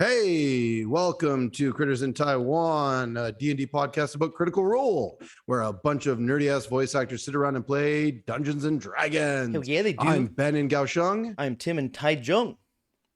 Hey, welcome to Critters in Taiwan, a D&D podcast about Critical Role, where a bunch of nerdy-ass voice actors sit around and play Dungeons and Dragons. Hell yeah, they do. I'm Ben in Kaohsiung. I'm Tim in Taichung.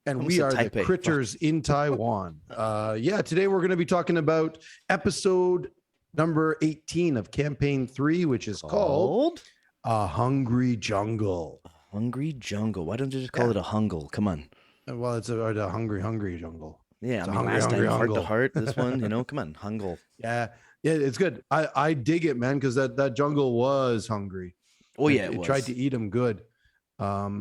And we are the Critters in Taiwan. Today we're going to be talking about episode number 18 of Campaign 3, which is called A Hungry Jungle. A hungry jungle. Why don't you just call it a hungle? Come on. Well, it's a hungry jungle. Yeah, it's I mean, last time, heart to heart, this one, come on, hungle. Yeah, it's good. I dig it, man, because that jungle was hungry. Oh, yeah, it tried to eat them good. I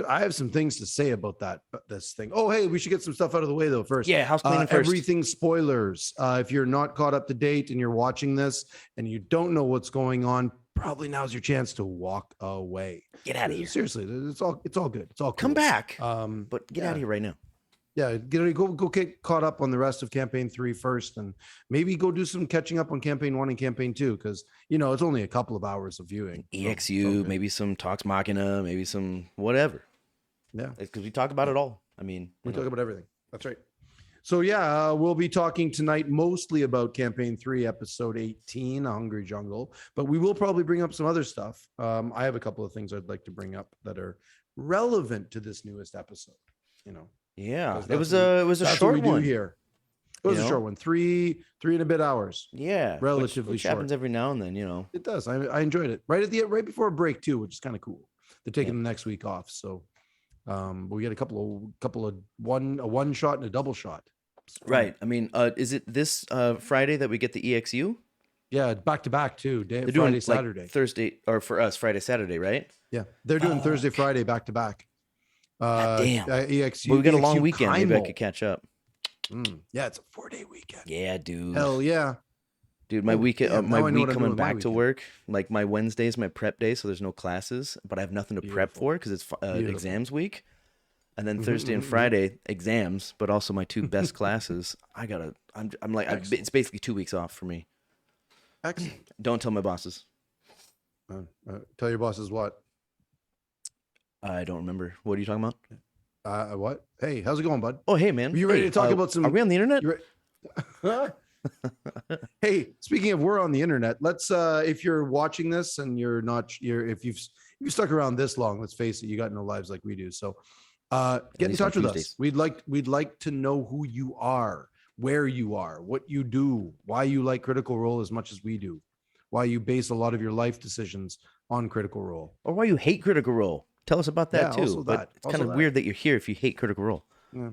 have some things to say about this thing. Oh, hey, we should get some stuff out of the way, though, first. Yeah, house cleaning first. Everything spoilers. If you're not caught up to date and you're watching this and you don't know what's going on, probably now's your chance to walk away. Get out of here. Seriously, it's all good. It's all cool. Come back. But get out of here right now. Yeah, go get caught up on the rest of Campaign 3 first, and maybe go do some catching up on Campaign 1 and Campaign 2, because it's only a couple of hours of viewing. EXU, maybe some Talks Machina, maybe some whatever. Yeah, because we talk about it all. I mean, we talk about everything. That's right. So we'll be talking tonight mostly about Campaign 3, Episode 18, A Hungry Jungle, but we will probably bring up some other stuff. I have a couple of things I'd like to bring up that are relevant to this newest episode. Yeah, it was a short one here. It was a short one, three and a bit hours. Yeah, relatively which short. Happens every now and then, It does. I enjoyed it right before a break too, which is kind of cool. They're taking the next week off, so we get a couple of a one shot and a double shot. Right. I mean, is it this Friday that we get the EXU? Yeah, back to back too. They're Friday, doing Saturday, like Thursday, or for us, Friday, Saturday, right? Yeah, they're doing Thursday, Friday, back to back. Damn. EXU. But we got a long EXU weekend. Primal. Maybe I could catch up. Yeah, it's a 4-day weekend. Yeah, dude. Hell yeah. Dude, my weekend, my week coming back to weekend. work, like my Wednesday is my prep day, so there's no classes, but I have nothing to prep for because it's exams week. And then Thursday and Friday, exams, but also my two best classes. It's basically 2 weeks off for me. Excellent. Don't tell my bosses. Tell your bosses what? I don't remember. What are you talking about? What? Hey, how's it going, bud? Oh, hey, man. Are you ready to talk about some? Are we on the internet? Hey, speaking of we're on the internet, let's if you're watching this and if you've stuck around this long, let's face it, you got no lives like we do. So get in touch with us. We'd like to know who you are, where you are, what you do, why you like Critical Role as much as we do, why you base a lot of your life decisions on Critical Role, or why you hate Critical Role. Tell us about that too. But it's kind of weird that you're here if you hate Critical Role. Yeah.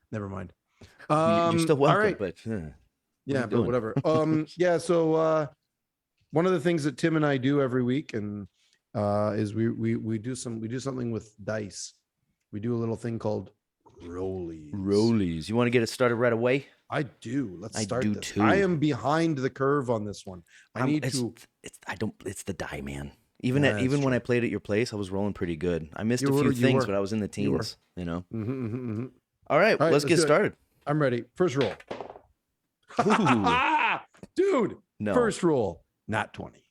Never mind. You're still welcome, all right. But but whatever. So one of the things that Tim and I do every week and is we do something with dice. We do a little thing called rollies. You want to get it started right away? I do. Let's start this. Too. I am behind the curve on this one. It's the die, man. Even when I played at your place, I was rolling pretty good. I missed a few things, but I was in the teens. All right, let's get started. I'm ready. First roll. Dude. No. First roll. Nat 20.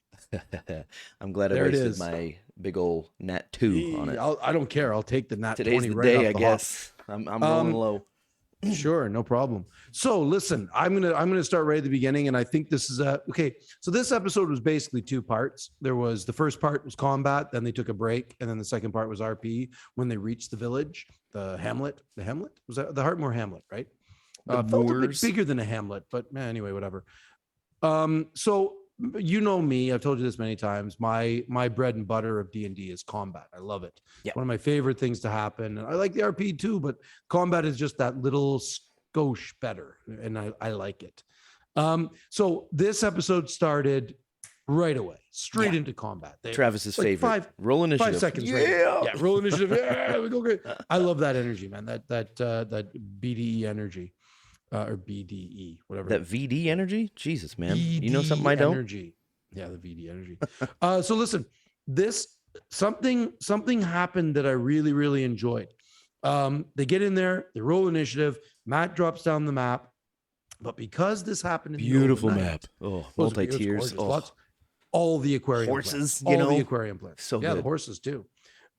I'm glad I wasted my big old nat 2 on it. I don't care. I'll take the nat 20 Today's the right day, off I the guess. I'm rolling low. Sure, no problem. So listen, I'm gonna start right at the beginning, and I think this is okay. So this episode was basically 2 parts. The first part was combat, then they took a break, and then the second part was RP when they reached the village, the hamlet. The hamlet was that the Heartmoor hamlet, right? Felt a bit bigger than a hamlet, but anyway, whatever. So me, I've told you this many times. My bread and butter of D&D is combat. I love it. Yeah. One of my favorite things to happen. And I like the RP too, but combat is just that little skosh better, and I like it. So this episode started right away, straight into combat. Travis's favorite. Roll initiative. 5 seconds. Yeah, roll initiative. Yeah, we go great. I love that energy, man. That BDE energy. Or BDE, whatever. That VD energy? Jesus, man. VD you know something I don't? Energy. Yeah, the VD energy. So listen, something happened that I really, really enjoyed. They get in there, they roll initiative, Matt drops down the map, but because this happened in beautiful the map. Oh, multi-tiers. All the aquarium horses, plants, all the aquarium plants. So yeah, good. the horses too.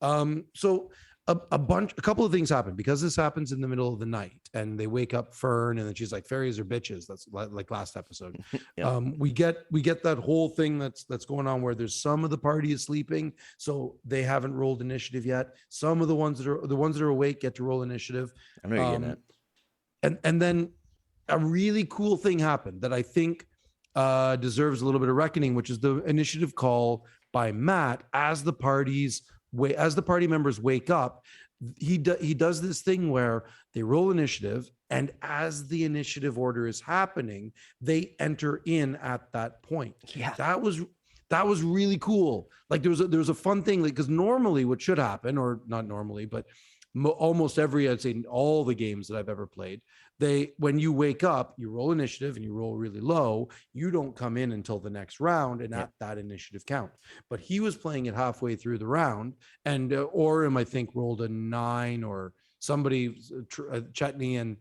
So a couple of things happen because this happens in the middle of the night, and they wake up Fern, and then she's like, "Fairies are bitches." That's like last episode. Yep. We get that whole thing that's going on where there's some of the party is sleeping, so they haven't rolled initiative yet. Some of the ones that are awake get to roll initiative. I know you're getting at. And then a really cool thing happened that I think deserves a little bit of reckoning, which is the initiative call by Matt as the party members wake up. He does this thing where they roll initiative, and as the initiative order is happening, they enter in at that point. Yeah, that was really cool. Like there was a fun thing, like, because normally what should happen, or not normally, but almost every, I'd say all the games that I've ever played, when you wake up, you roll initiative and you roll really low. You don't come in until the next round and at that initiative count. But he was playing it halfway through the round, and Orem, I think, rolled a 9, or somebody, Chetney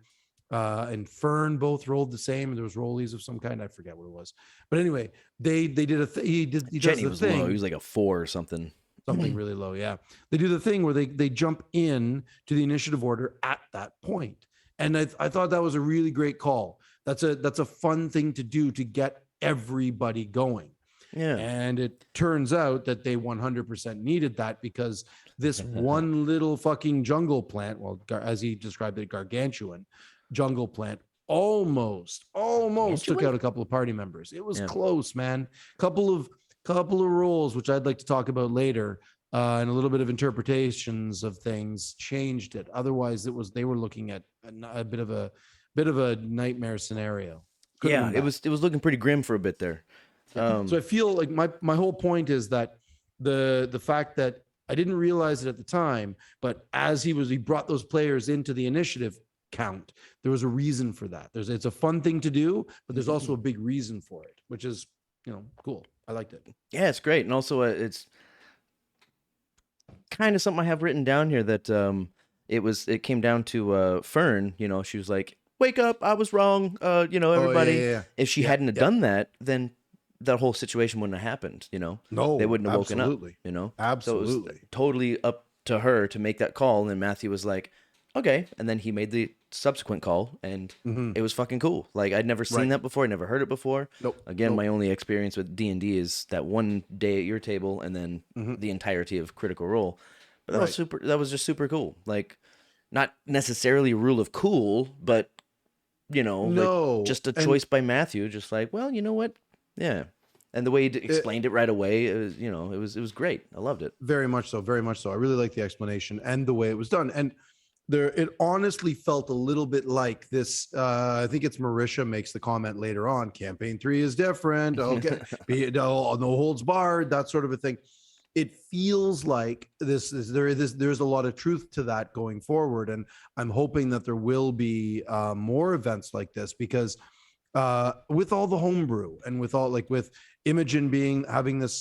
and Fern both rolled the same. There was rollies of some kind. I forget what it was. But anyway, they did a thing. He does Chetney the was thing. low. He was like a 4 or something. Something really low. Yeah. They do the thing where they jump in to the initiative order at that point. And I thought that was a really great call. That's a fun thing to do to get everybody going. Yeah. And it turns out that they 100% needed that, because this one little fucking jungle plant, well, as he described it, gargantuan jungle plant, almost took out a couple of party members. It was close, man. Couple of roles, which I'd like to talk about later, and a little bit of interpretations of things changed it. Otherwise, they were looking at a bit of a nightmare scenario. It was looking pretty grim for a bit there. So I feel like my whole point is that the fact that I didn't realize it at the time, but as he brought those players into the initiative count, there was a reason for that. It's a fun thing to do, but there's also a big reason for it, which is, cool. I liked it. Yeah, it's great. And also it's kind of something I have written down here that it came down to Fern, she was like, "Wake up, I was wrong." Everybody. If she hadn't have done that, then that whole situation wouldn't have happened, No, they wouldn't have woken up, Absolutely. So it was totally up to her to make that call. And then Matthew was like, "Okay." And then he made the subsequent call, and it was fucking cool. Like, I'd never seen that before. I never heard it before. Again, my only experience with D&D is that one day at your table, and then the entirety of Critical Role. But that was just super cool. Like, not necessarily a rule of cool, but like just a choice by Matthew. Just like, well, you know what? Yeah. And the way he explained it right away, it was great. I loved it. Very much so. Very much so. I really like the explanation and the way it was done. And it honestly felt a little bit like this. I think it's Marisha makes the comment later on. Campaign 3 is different. Okay, no holds barred. That sort of a thing. It feels like there's a lot of truth to that going forward, and I'm hoping that there will be more events like this, because with all the homebrew and with Imogen having this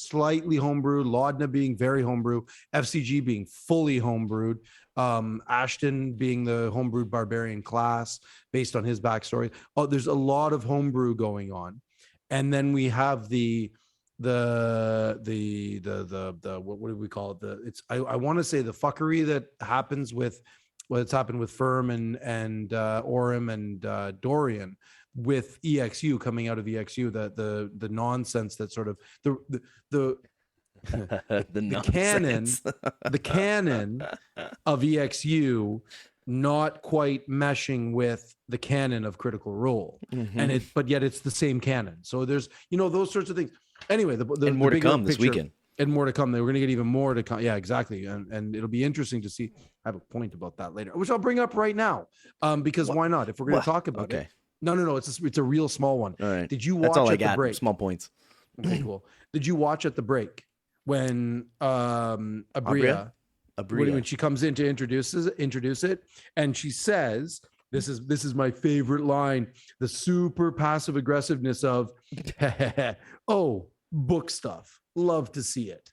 slightly homebrew, Laudna being very homebrew, FCG being fully homebrewed, Ashton being the homebrewed barbarian class based on his backstory. There's a lot of homebrew going on. And then we have the what do we call it? I want to say the fuckery that happens with what's happened with Firm and Orem and Dorian with EXU, coming out of EXU, the nonsense that sort of the canon of EXU not quite meshing with the canon of Critical Role, but yet it's the same canon. So there's those sorts of things. Anyway, and more to come this weekend. And more to come. We're going to get even more to come. Yeah, exactly. And it'll be interesting to see. I have a point about that later, which I'll bring up right now, because why not? If we're going to talk about it. No. It's a real small one. All right. Did you watch at the break? Small points. Okay, cool. Did you watch at the break when Abria, when she comes in to introduce it, and she says, this is my favorite line, the super passive aggressiveness of, "Oh, book stuff. Love to see it."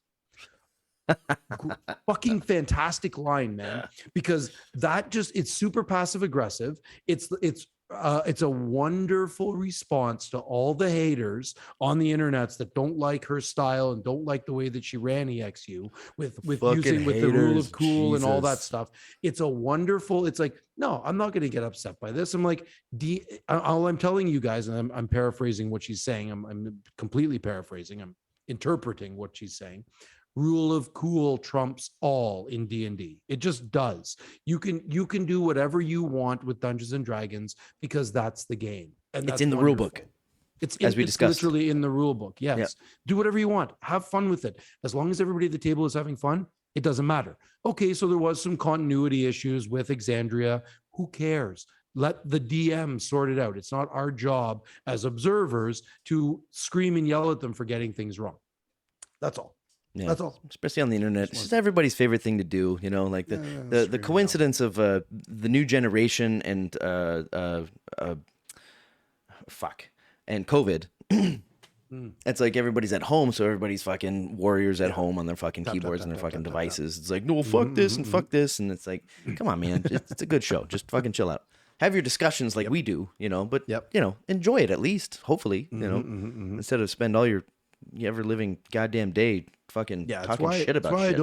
Fucking fantastic line, man, because it's super passive aggressive. It's it's a wonderful response to all the haters on the internets that don't like her style and don't like the way that she ran EXU with Fucking using with the rule haters, of cool and all that Jesus. stuff. It's a wonderful. It's like, no, I'm not going to get upset by this. I'm like, all I'm telling you guys, and I'm paraphrasing what she's saying. I'm completely paraphrasing. I'm interpreting what she's saying. Rule of cool trumps all in D&D. It just does. You can do whatever you want with Dungeons and Dragons because that's the game, and that's It's in the rule book. It's as we discussed. literally in the rule book. Yes, Yep. Do whatever you want. Have fun with it. As long as everybody at the table is having fun, it doesn't matter. Okay, so there was some continuity issues with Exandria. Who cares? Let the DM sort it out. It's not our job as observers to scream and yell at them for getting things wrong. That's all. Yeah, that's all. Especially on the internet. It's just everybody's favorite thing to do, you know, like the coincidence of the new generation and and COVID. It's like everybody's at home, so everybody's fucking warriors at home on their fucking keyboards and their fucking devices. It's like, no, fuck this and fuck this, and it's like, come on, man, it's a good show. Just fucking chill out. Have your discussions like we do, you know, but you know, enjoy it at least. Hopefully, you know, instead of spend all your ever living goddamn day fucking talking shit about shit.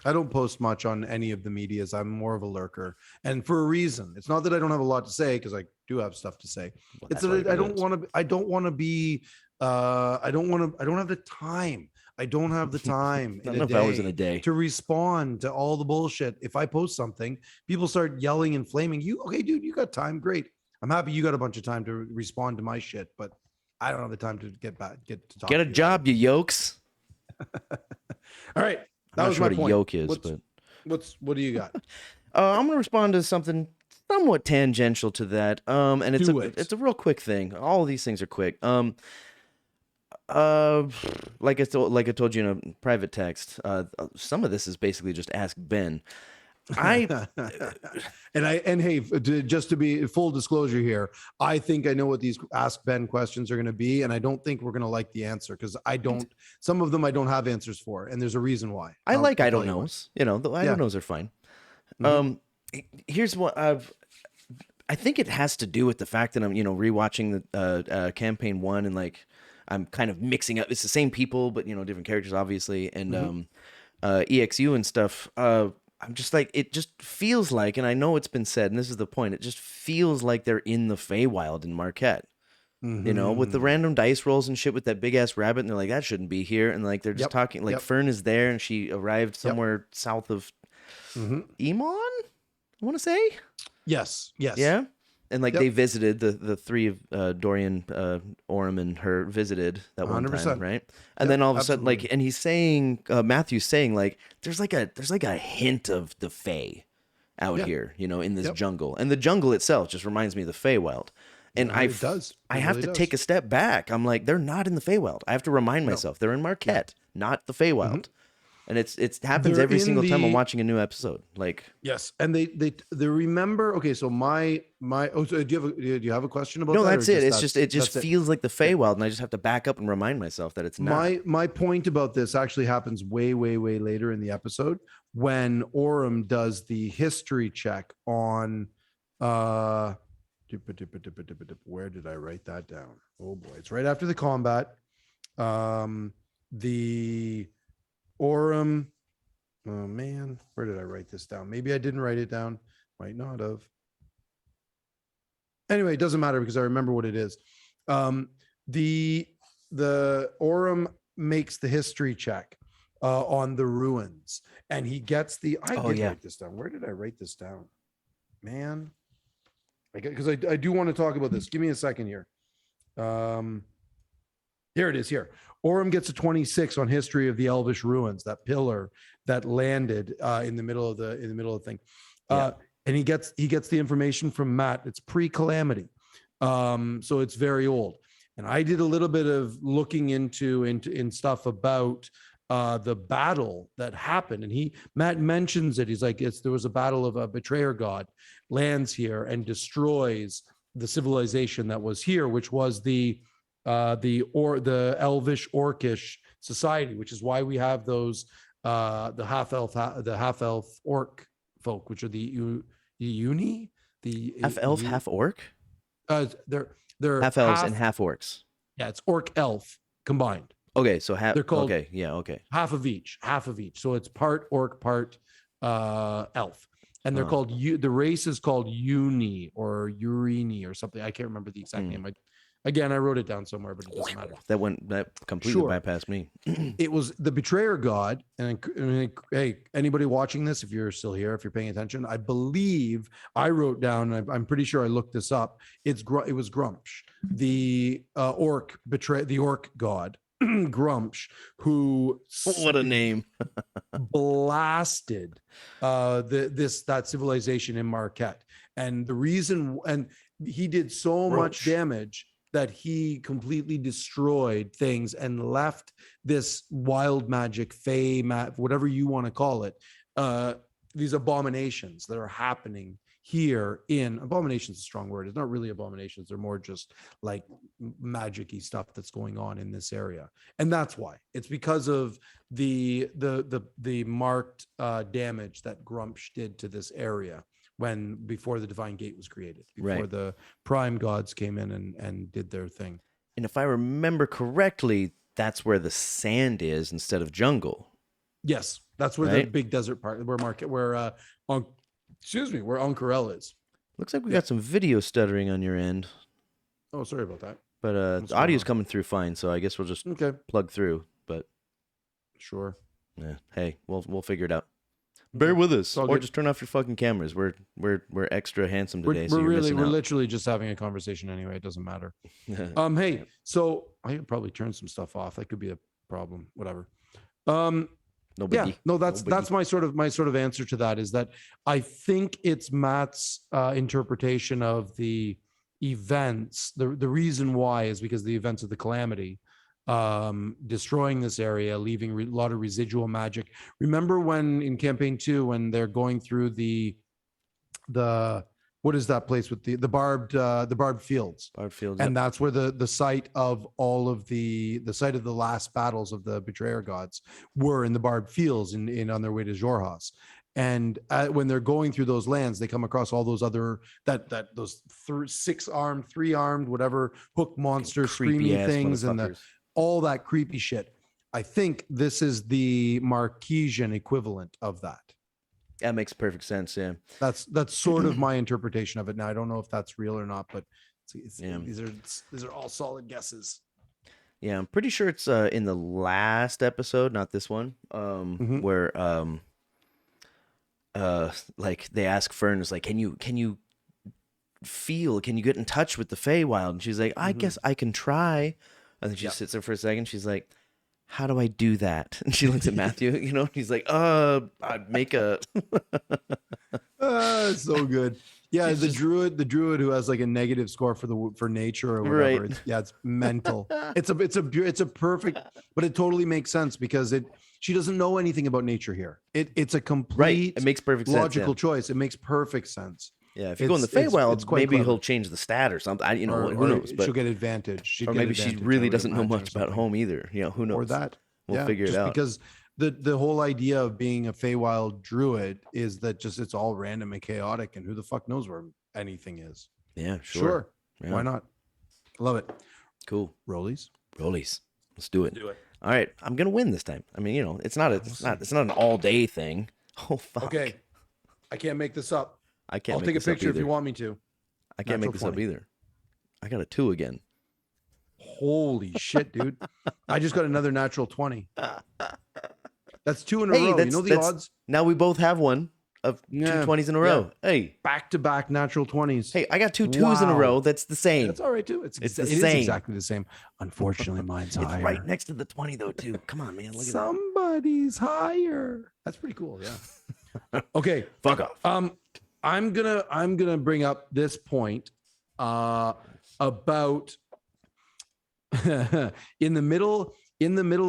I don't post much on any of the medias. I'm more of a lurker, and for a reason. It's not that I don't have a lot to say, because I do have stuff to say. Well, it's that I don't want to. I don't want to be. I don't have the time. I don't have the time in a day to respond to all the bullshit. If I post something, people start yelling and flaming. You okay, dude? You got time? Great. I'm happy you got a bunch of time to respond to my shit, but I don't have the time to get to talk. Get a job, you yokes. All right. That was my point. What a yoke is, what do you got? I'm going to respond to something somewhat tangential to that. And it's a real quick thing. All of these things are quick. Like I told you in a private text, some of this is basically just ask Ben. And hey, just to be full disclosure here, I think I know what these Ask Ben questions are going to be, and I don't think we're going to like the answer, because some of them I don't have answers for, and there's a reason why. I don't knows. You know, the I don't knows are fine. Here's what I think it has to do with the fact that I'm, you know, rewatching the campaign 1, and like I'm kind of mixing up. It's the same people, but you know, different characters, obviously, and EXU and stuff. I'm just like, it just feels like, and I know it's been said, and this is the point, it just feels like they're in the Feywild in Marquette. You know, with the random dice rolls and shit with that big ass rabbit, and they're like, that shouldn't be here, and like they're just talking like Fern is there, and she arrived somewhere south of Emon, I want to say. Yes. Yeah. And like they visited, the three of Dorian, Orem, and her visited that one 100%. Time, right? And then all of a sudden, like, and he's saying, Matthew's saying, like, there's like a hint of the Fey out here, you know, in this jungle, and the jungle itself just reminds me of the Feywild. And I have to take a step back. I'm like, they're not in the Feywild. I have to remind myself they're in Marquette, not the Feywild. And it happens every single time I'm watching a new episode. Like, yes, and they remember. Okay, so so do you have a question about that? No, that's it. It just feels like the Feywild, and I just have to back up and remind myself that it's not. My point about this actually happens way later in the episode, when Orem does the history check on. Where did I write that down? Oh boy, it's right after the combat. The Orem, oh man, where did I write this down? Maybe I didn't write it down. Might not have. Anyway, it doesn't matter because I remember what it is. The Orem makes the history check on the ruins, and he gets the. Write this down. Where did I write this down? Man, because I do want to talk about this. Give me a second here. Here it is. Here, Orem gets a 26 on history of the Elvish ruins, that pillar that landed in the middle of the thing, and he gets the information from Matt. It's pre-calamity, so it's very old. And I did a little bit of looking into stuff about the battle that happened, and Matt mentions it. He's like, there was a battle of a betrayer god lands here and destroys the civilization that was here, which was the Elvish Orcish society, which is why we have those the half elf orc folk, which are the Uni, the half elf, half orc. They're Half elves and half orcs. Yeah, it's orc elf combined. Okay, so half. They're called Okay, yeah, okay. half of each. So it's part orc, part elf, and they're called the race is called Uni or Urini or something. I can't remember the exact name. I wrote it down somewhere, but it doesn't matter. That completely bypassed me. It was the betrayer god, and hey, anybody watching this, if you're still here, if you're paying attention, I believe I wrote down. I'm pretty sure I looked this up. It was Grumsh, the the orc god. Grumsh, who what a name, blasted that civilization in Marquette, and the reason, and he did so much damage that he completely destroyed things and left this wild magic, whatever you want to call it, these abominations that are happening here in abominations is a strong word. It's not really abominations. They're more just like magic-y stuff that's going on in this area. And that's why. It's because of the marked damage that Grumsh did to this area before the Divine Gate was created, before the prime gods came in and did their thing. And if I remember correctly, that's where the sand is instead of jungle. Yes, that's where the big desert part, where Uncarel is. Looks like we got some video stuttering on your end. Oh, sorry about that. But the audio's coming through fine, so I guess we'll just plug through. But sure. Yeah. Hey, we'll figure it out. Bear with us, or just turn off your fucking cameras. We're extra handsome today. We're literally just having a conversation anyway. It doesn't matter. Hey, so I could probably turn some stuff off. That could be a problem. Whatever. No biggie. Yeah, no, that's my sort of answer to that, is that I think it's Matt's interpretation of the events. The reason why is because the events of the calamity, destroying this area, leaving a lot of residual magic. Remember when in campaign 2, when they're going through the what is that place with the barbed fields? Barbed fields. And that's where the site of all of the site of the last battles of the betrayer gods were, in the barbed fields in on their way to Xhorhas. And when they're going through those lands, they come across all those other those 6-armed, 3-armed, whatever hook monsters, screaming things, and all that creepy shit. I think this is the Marquesian equivalent of that. That makes perfect sense. Yeah, that's sort of my interpretation of it. Now I don't know if that's real or not, but these are all solid guesses. Yeah, I'm pretty sure it's in the last episode, not this one, where like they ask Fern, is like, can you get in touch with the Feywild? And she's like, I guess I can try. And then she sits there for a second. She's like, how do I do that? And she looks at Matthew, he's like, I'd make a. So good. Yeah, the druid who has like a negative score for nature or whatever. Right. It's mental. It's a perfect, but it totally makes sense because she doesn't know anything about nature here. It's a complete, it makes perfect logical sense, choice. It makes perfect sense. Yeah, if you go in the Feywild, maybe he'll change the stat or something. Who knows? But she'll get advantage. Or maybe she really doesn't know much about home either. Who knows? Or that. We'll figure it out. Because the whole idea of being a Feywild druid is that just it's all random and chaotic, and who the fuck knows where anything is. Yeah, sure. Yeah. Why not? Love it. Cool. Rollies. Let's do it. All right, I'm gonna win this time. I mean, it's not an all day thing. Oh fuck. Okay. I can't make this up. I'll take a picture if you want me to. I can't make this up either. I got a 2 again. Holy shit, dude. I just got another natural 20. That's 2 in a row. You know the odds? Now we both have one of 2 20s in a row. Yeah. Hey. Back-to-back natural 20s. Hey, I got 2 2s in a row. That's the same. That's all right, too. It is exactly the same. Unfortunately, mine's higher. It's right next to the 20, though, too. Come on, man. Look at that. Somebody's higher. That's pretty cool, yeah. Okay. Fuck off. I'm gonna bring up this point about in the middle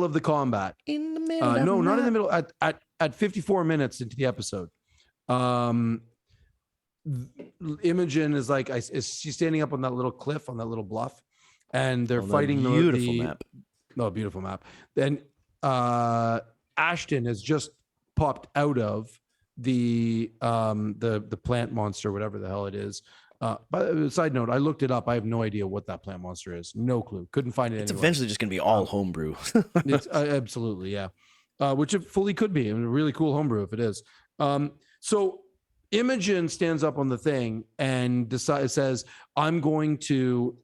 of the combat. In the middle. No, not in the middle. At 54 minutes into the episode, Imogen is like, she's standing up on that little cliff, on that little bluff, and they're fighting the beautiful map. No, beautiful map. Then Ashton has just popped out of the plant monster, whatever the hell it is, By side note, I looked it up. I have no idea what that plant monster is. No clue. Couldn't find it It's anywhere. eventually just going to be all homebrew. It's absolutely, yeah. Which it fully could be. A really cool homebrew if it is. So Imogen stands up on the thing and says, I'm going to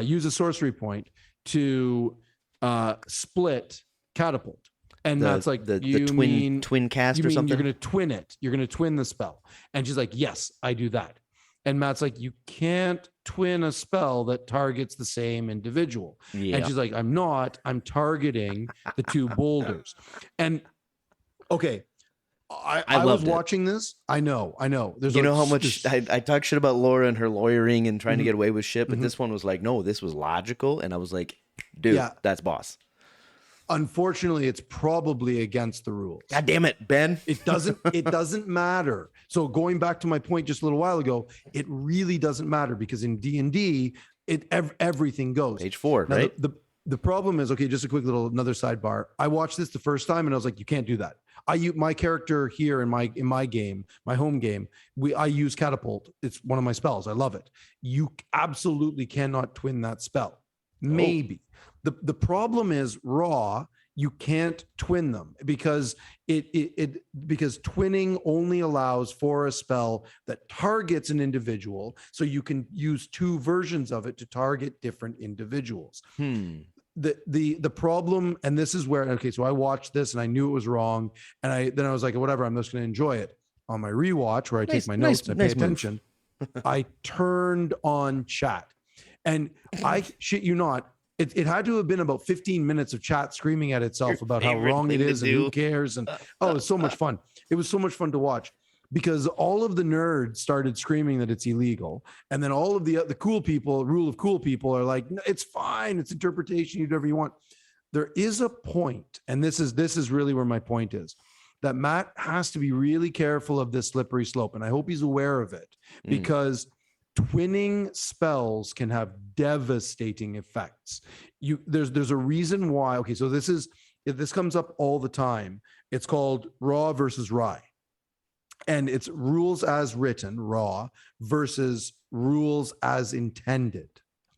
use a sorcery point to split catapult. And Matt's like, the you twin cast you or mean something? you're going to twin it. You're going to twin the spell. And she's like, yes, I do that. And Matt's like, you can't twin a spell that targets the same individual. Yeah. And she's like, I'm not. I'm targeting the two boulders. And okay, I was watching this. I know. There's how much I talk shit about Laura and her lawyering and trying to get away with shit, but this one was like, no, this was logical. And I was like, dude, that's boss. Unfortunately, it's probably against the rules. God damn it, Ben. It doesn't matter. So going back to my point just a little while ago, it really doesn't matter because in D&D, everything goes. Page 4, now, right? The problem is, okay, just a quick little another sidebar. I watched this the first time and I was like, you can't do that. My character here in my game, my home game, I use catapult. It's one of my spells. I love it. You absolutely cannot twin that spell. Maybe. The problem is raw. You can't twin them because because twinning only allows for a spell that targets an individual. So you can use two versions of it to target different individuals. The problem, and this is where, okay, so I watched this and I knew it was wrong. And then I was like, whatever, I'm just going to enjoy it. On my rewatch where I take my notes and I pay attention, I turned on chat. And I shit you not, it had to have been about 15 minutes of chat screaming at itself about how wrong it is and who cares. And it was so much fun. It was so much fun to watch because all of the nerds started screaming that it's illegal. And then all of the cool people, rule of cool people are like, no, it's fine. It's interpretation. You do whatever you want. There is a point, and this is really where my point is, that Matt has to be really careful of this slippery slope. And I hope he's aware of it because twinning spells can have devastating effects. There's a reason why. Okay, so this comes up all the time. It's called raw versus rye, and it's rules as written, raw, versus rules as intended,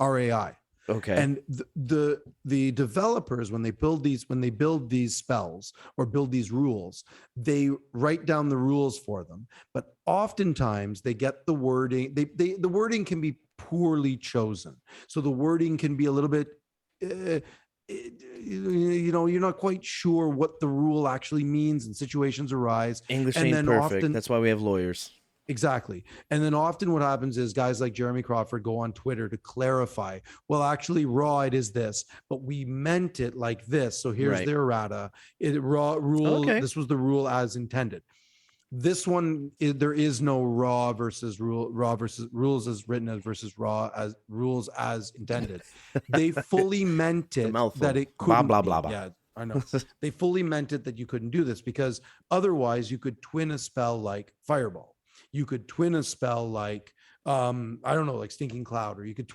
RAI. Okay. And the developers, when they build these spells or build these rules, they write down the rules for them. But oftentimes they get the wording. The wording can be poorly chosen. So the wording can be a little bit, you're not quite sure what the rule actually means, and situations arise. English and ain't then perfect. often, that's why we have lawyers. Exactly. And then often what happens is guys like Jeremy Crawford go on Twitter to clarify, well, actually raw, it is this, but we meant it like this. So here's their errata. Raw rule. Okay. This was the rule as intended. This one, there is no raw versus rules as written versus raw as rules as intended. They fully meant it that it couldn't. Blah, blah, blah, blah. Yeah, I know. They fully meant it that you couldn't do this because otherwise you could twin a spell like Fireball. You could twin a spell like, I don't know, like Stinking Cloud, or you could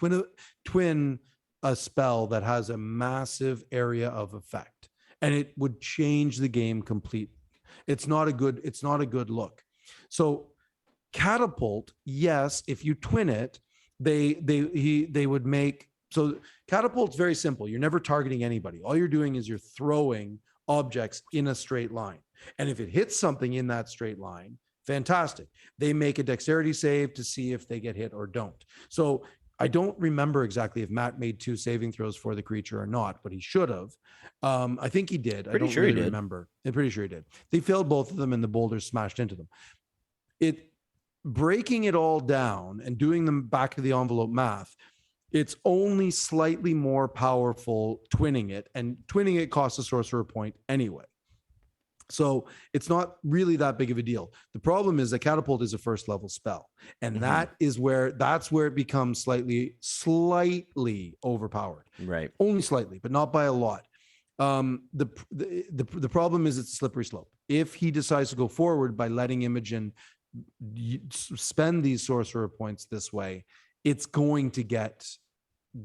twin a spell that has a massive area of effect, and it would change the game completely. It's not a good look. So catapult, yes, if you twin it, they would make, so catapult's very simple. You're never targeting anybody. All you're doing is you're throwing objects in a straight line. And if it hits something in that straight line, fantastic. They make a dexterity save to see if they get hit or don't. So I don't remember exactly if Matt made 2 saving throws for the creature or not, but he should have. I think he did. I don't really remember. I'm pretty sure he did. They failed both of them and the boulders smashed into them. Breaking it all down and doing them back to the envelope math, it's only slightly more powerful twinning it, and twinning it costs a sorcerer point anyway. So it's not really that big of a deal. The problem is that catapult is a first level spell. And that's where it becomes slightly overpowered. Right. Only slightly, but not by a lot. The problem is it's a slippery slope. If he decides to go forward by letting Imogen spend these sorcerer points this way, it's going to get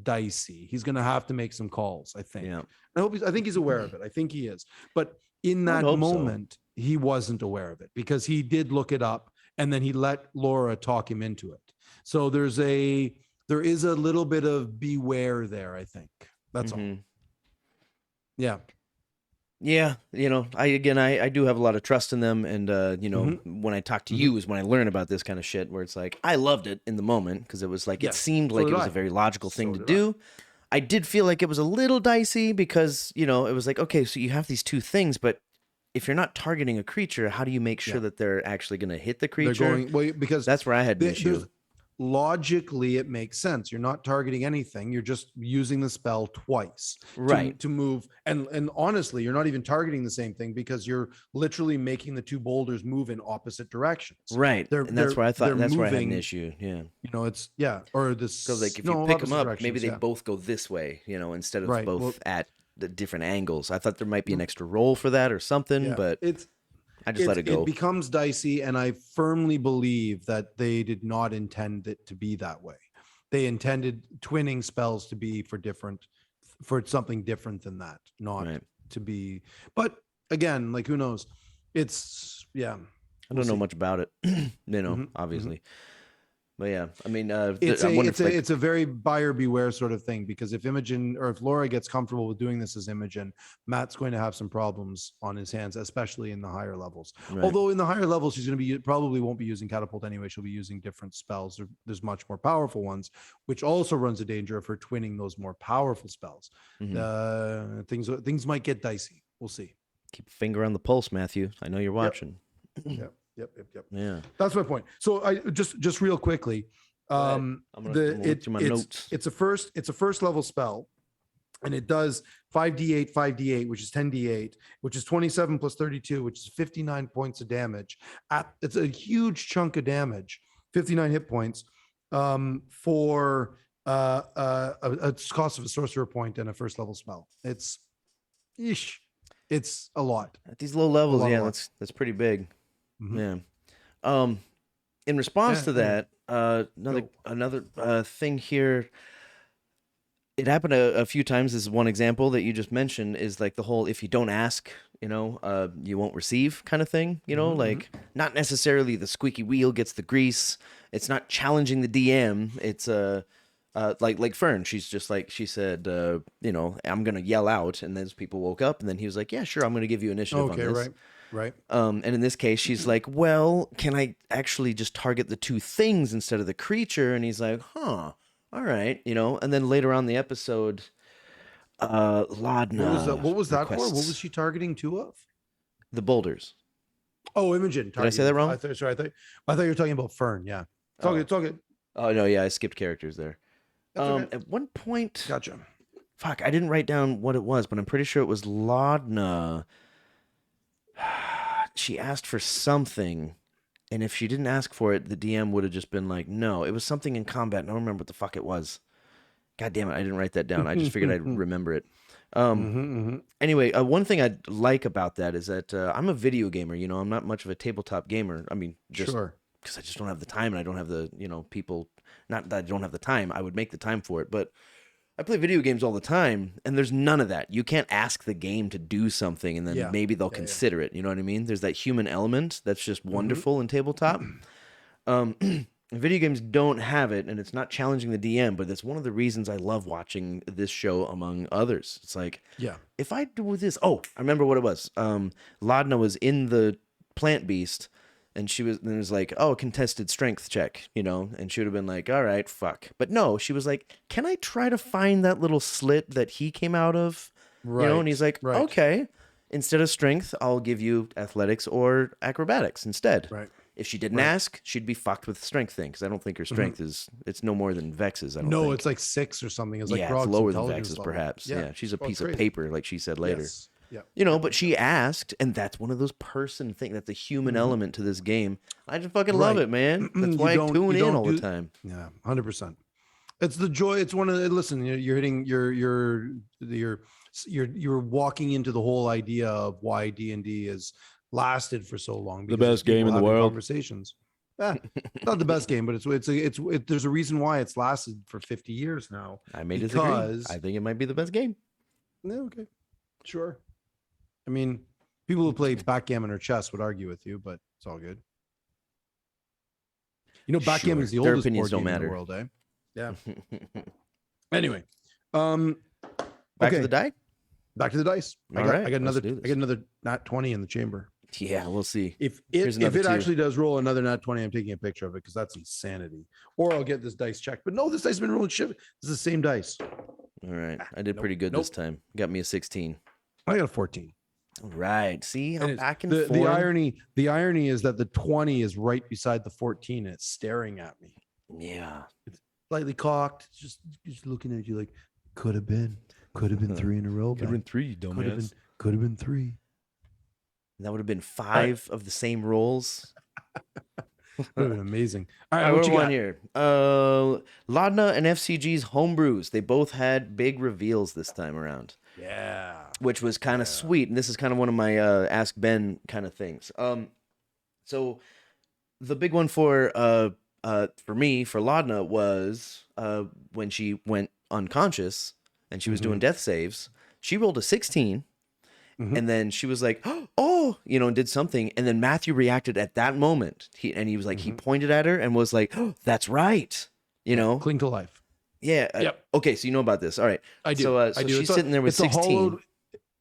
dicey. He's going to have to make some calls, I think. Yeah. I think he's aware of it. I think he is. But in that moment, he wasn't aware of it because he did look it up and then he let Laura talk him into it. So there is a little bit of beware there, I think. That's all. Yeah. Yeah, I do have a lot of trust in them, and when I talk to you is when I learn about this kind of shit, where it's like I loved it in the moment because it was like it seemed like it was a very logical thing to do. I did feel like it was a little dicey because it was like, okay, so you have these two things, but if you're not targeting a creature, how do you make sure that they're actually going to hit the creature? Because that's where I had an issue. Logically, it makes sense. You're not targeting anything. You're just using the spell twice to move. And honestly, you're not even targeting the same thing because you're literally making the two boulders move in opposite directions. Right. And that's where I thought that's where I had an issue. Yeah. It's or this. So like if you pick them up, maybe they both go this way, instead of both at the different angles. I thought there might be an extra roll for that or something, but I just let it go. It becomes dicey, and I firmly believe that they did not intend it to be that way. They intended twinning spells to be for something different than that, not to be. But again, like who knows? It's I don't know much about it, obviously. But yeah, I mean, it's a very buyer beware sort of thing, because if Imogen or if Laura gets comfortable with doing this as Imogen, Matt's going to have some problems on his hands, especially in the higher levels. Right. Although in the higher levels, she's going to probably won't be using catapult anyway. She'll be using different spells. There's much more powerful ones, which also runs a danger of her twinning those more powerful spells. Things might get dicey. We'll see. Keep a finger on the pulse, Matthew. I know you're watching. Yep. Yep. Yeah, that's my point. So I just real quickly, it's a first level spell, and it does 5d8, which is 10d8, which is 27 plus 32, which is 59 points of damage. It's a huge chunk of damage, 59 hit points, for a cost of a sorcerer point and a first level spell. It's a lot at these low levels. Yeah, that's pretty big. Yeah. In response to that, another thing here, it happened a few times. This is one example that you just mentioned, is like the whole, if you don't ask, you won't receive kind of thing, like not necessarily the squeaky wheel gets the grease. It's not challenging the DM. It's like Fern, she's just like, she said, I'm going to yell out. And then people woke up, and then he was like, yeah, sure, I'm going to give you initiative on this. Right. And in this case, she's like, well, can I actually just target the two things instead of the creature? And he's like, all right, And then later on in the episode, Ladna. What was that for? What was she targeting two of? The boulders. Oh, Imogen. Did I say that wrong? I thought you were talking about Fern. Yeah. It's all good. Oh, no, yeah, I skipped characters there. Okay. At one point, gotcha. Fuck, I didn't write down what it was, but I'm pretty sure it was Ladna. She asked for something, and if she didn't ask for it, the DM would have just been like, no. It was something in combat, and I don't remember what the fuck it was. God damn it, I didn't write that down. I just figured I'd remember it. Anyway, one thing I like about that is that I'm a video gamer. I'm not much of a tabletop gamer. I mean, just because I just don't have the time, and I don't have the people. Not that I don't have the time. I would make the time for it, but I play video games all the time, and there's none of that. You can't ask the game to do something, and then maybe they'll consider it. You know what I mean? There's that human element that's just wonderful in tabletop. Video games don't have it, and it's not challenging the DM, but that's one of the reasons I love watching this show, among others. It's like, if I do this... Oh, I remember what it was. Ladna was in the plant beast, and it was like, oh, contested strength check, and she would have been like, all right, fuck. But no, she was like, can I try to find that little slit that he came out of? Right. And he's like, okay, instead of strength, I'll give you athletics or acrobatics instead. Right. If she didn't ask, she'd be fucked with the strength thing, because I don't think her strength it's no more than Vex's. I don't think. It's like 6 or something. It's like it's lower than Vex's, perhaps. Yeah, she's a piece of paper, like she said later. Yes. Yeah. But she asked, and that's one of those person things. That's a human element to this game. I just fucking love it, man. That's why I tune in all the time. Yeah, 100%. It's the joy. It's one of the, listen, you're hitting you're walking into the whole idea of why D&D has lasted for so long. The best game in the world. Conversations. Not the best game, but it's there's a reason why it's lasted for 50 years now. I may disagree. I think it might be the best game. Yeah, okay. Sure. I mean, people who play backgammon or chess would argue with you, but it's all good. You know, backgammon is the Their oldest opinions board don't game in the matter. world, eh? Yeah. Anyway, Back to the die. Back to the dice. I All got right, let's another do this. I got another nat 20 in the chamber. Yeah, we'll see. If Here's it another two. actually does roll another nat 20, I'm taking a picture of it because that's insanity. Or I'll get this dice checked. But no, this dice has been rolling shit. This is the same dice. All right, I did pretty good this time. Got me a 16. I got a 14. All right, see, I'm back in the form. the irony is that the 20 is right beside the 14 and it's staring at me. Yeah, It's slightly cocked. It's just looking at you like could have been 3 in a row. could have been 3, dumbass. Could have been 3. That would have been 5 of the same rolls. Would have been amazing. All right, What what you you got got here? Ladna and FCG's homebrews. They both had big reveals this time around. Yeah. Which was kind of sweet, and this is kind of one of my Ask Ben kind of things. So the big one for me for Ladna was when she went unconscious and she was doing death saves. She rolled a 16. And then she was like, oh, and did something. And then Matthew reacted at that moment. He was like, he pointed at her and was like, oh, that's right. Cling to life. Yeah. Yep. Okay. So you know about this. All right. I do. So she's sitting there with 16.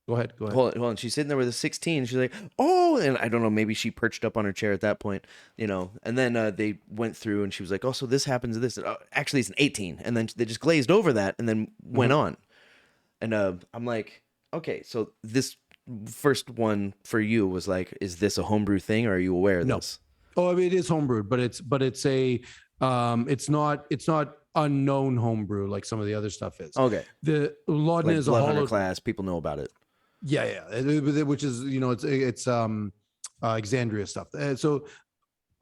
Go ahead. Hold on. She's sitting there with a 16. She's like, oh, and I don't know. Maybe she perched up on her chair at that point, and then they went through and she was like, oh, so this happens to this. Actually, it's an 18. And then they just glazed over that and then went on. And I'm like, okay, so this first one for you was like, is this a homebrew thing, or are you aware of this? Oh, I mean, it is homebrewed, but it's a it's not unknown homebrew like some of the other stuff is. Okay. The Laudna Like is a Blood Hunter hollow class, people know about it. Yeah, which is it's Exandria stuff. So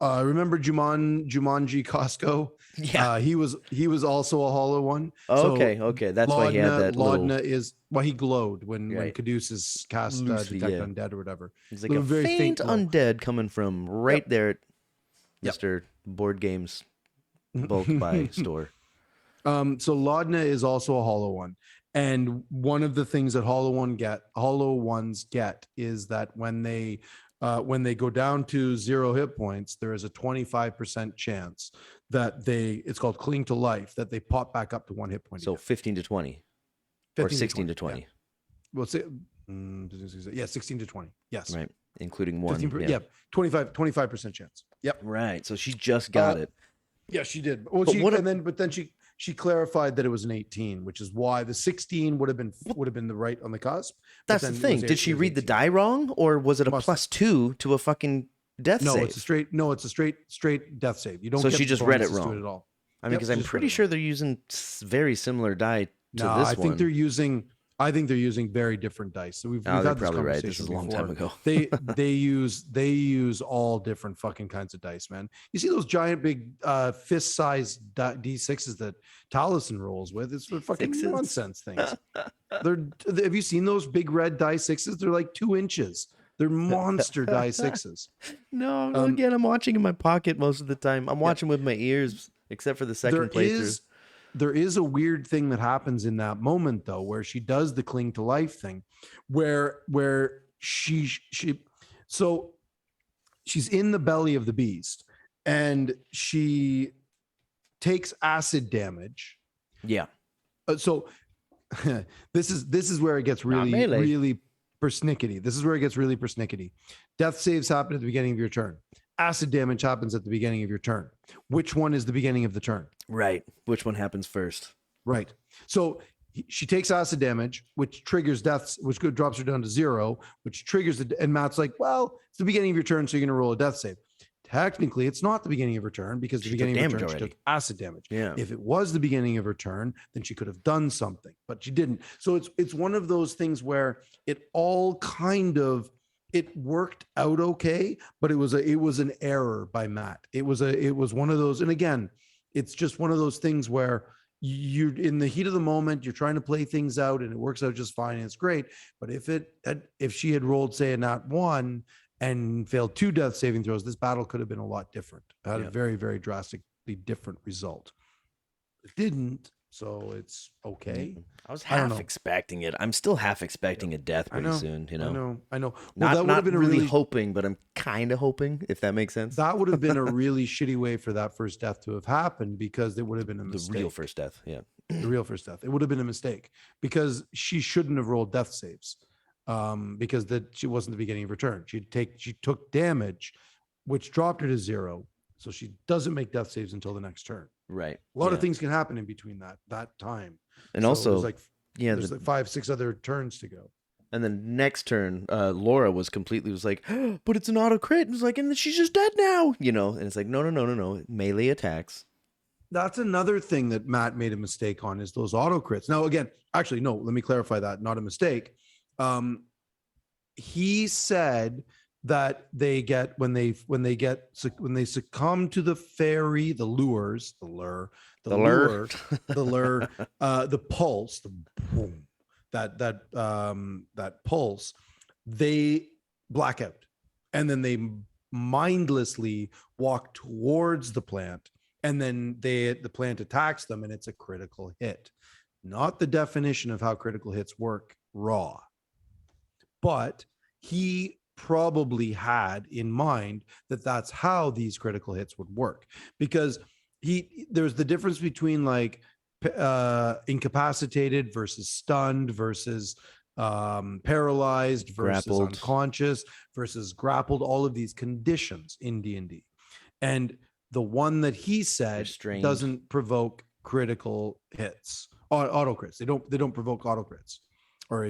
remember Jumanji Costco? Yeah. He was also a hollow one. Okay. That's why he had that Laudna little... is he glowed when Caduceus cast Loosely, Detect Undead or whatever. It's like a very faint undead coming from right there at Mr. Board Games bulk buy store. So Laudna is also a hollow one. And one of the things that hollow ones get is that when they go down to 0 hit points, there is a 25% chance that it's called cling to life, that they pop back up to 1 hit point. So again. 15 to 20 or 16 to 20. Yeah. Well, say, 16 to 20. Yes. Right. Including 1. 15, 25% chance. Yep. Right. So she just got it. Yeah, she did. Well, but then she clarified that it was an 18, which is why the 16 would have been the right on the cusp. That's the thing. Did she read the die wrong, or was it a +2 to a fucking death save? It's a straight death save. You don't. So she just read it wrong at all. I mean, because I'm pretty sure they're using very similar die to this one. I think they're using very different dice. So we've had this conversation right. This is a long time ago. they use all different fucking kinds of dice, man. You see those giant big fist-sized D6s that Taliesin rolls with? It's fucking nonsense things. Have you seen those big red die 6s? They're like 2 inches. They're monster die 6s. No, again, I'm watching in my pocket most of the time. I'm watching with my ears, except for the second playthrough. There is a weird thing that happens in that moment, though, where she does the cling to life thing, where she's in the belly of the beast and she takes acid damage. Yeah. So this is where it gets really persnickety. This is where it gets really persnickety. Death saves happen at the beginning of your turn. Acid damage happens at the beginning of your turn. Which one is the beginning of the turn? Right. Which one happens first? Right. So she takes acid damage, which triggers deaths, which drops her down to 0, which triggers and Matt's like, well, it's the beginning of your turn, so you're going to roll a death save. Technically, it's not the beginning of her turn because the beginning of her turn, she took acid damage. Yeah. If it was the beginning of her turn, then she could have done something, but she didn't. So it's one of those things where it all kind of it worked out okay, but it was an error by Matt. It was one of those, and again, it's just one of those things where you're in the heat of the moment, you're trying to play things out, and it works out just fine, and it's great. But if she had rolled, say, a nat 1 and failed 2 death saving throws, this battle could have been a lot different. It had a very, very drastically different result. It didn't, so it's okay. I was I don't half know. expecting it. I'm still half expecting a death I pretty know. soon, you I know. know. I know. Well, Not that would have not been a really really hoping, but I'm kind of hoping, if that makes sense. that would have been a really shitty way for that first death to have happened because it would have been a The real mistake. first death, yeah. The real first death. It would have been a mistake because she shouldn't have rolled death saves because that she wasn't the beginning of her turn. She took damage, which dropped her to 0. So she doesn't make death saves until the next turn. Right. A lot of Yeah. things can happen in between that time. And So also, yeah, there's like 5-6 other turns to go. and then next turn, Laura was like, but it's an auto crit. And it's like, and she's just dead now, you know. And it's like, no, melee attacks. That's another thing that Matt made a mistake on is those auto crits. Now, again, actually, no, let me clarify that. Not a mistake. He said that they get when they succumb to the fairy, the lures, the lure, The lure. the pulse, the boom, that pulse, they black out, and then they mindlessly walk towards the plant, and then the plant attacks them, and it's a critical hit. Not the definition of how critical hits work raw, but he probably had in mind that that's how these critical hits would work, because there's the difference between like incapacitated versus stunned versus paralyzed versus Grappled. unconscious versus grappled, all of these conditions in D&D. And the one that he said Restrained. doesn't provoke critical hits, auto crits. They don't provoke auto crits, or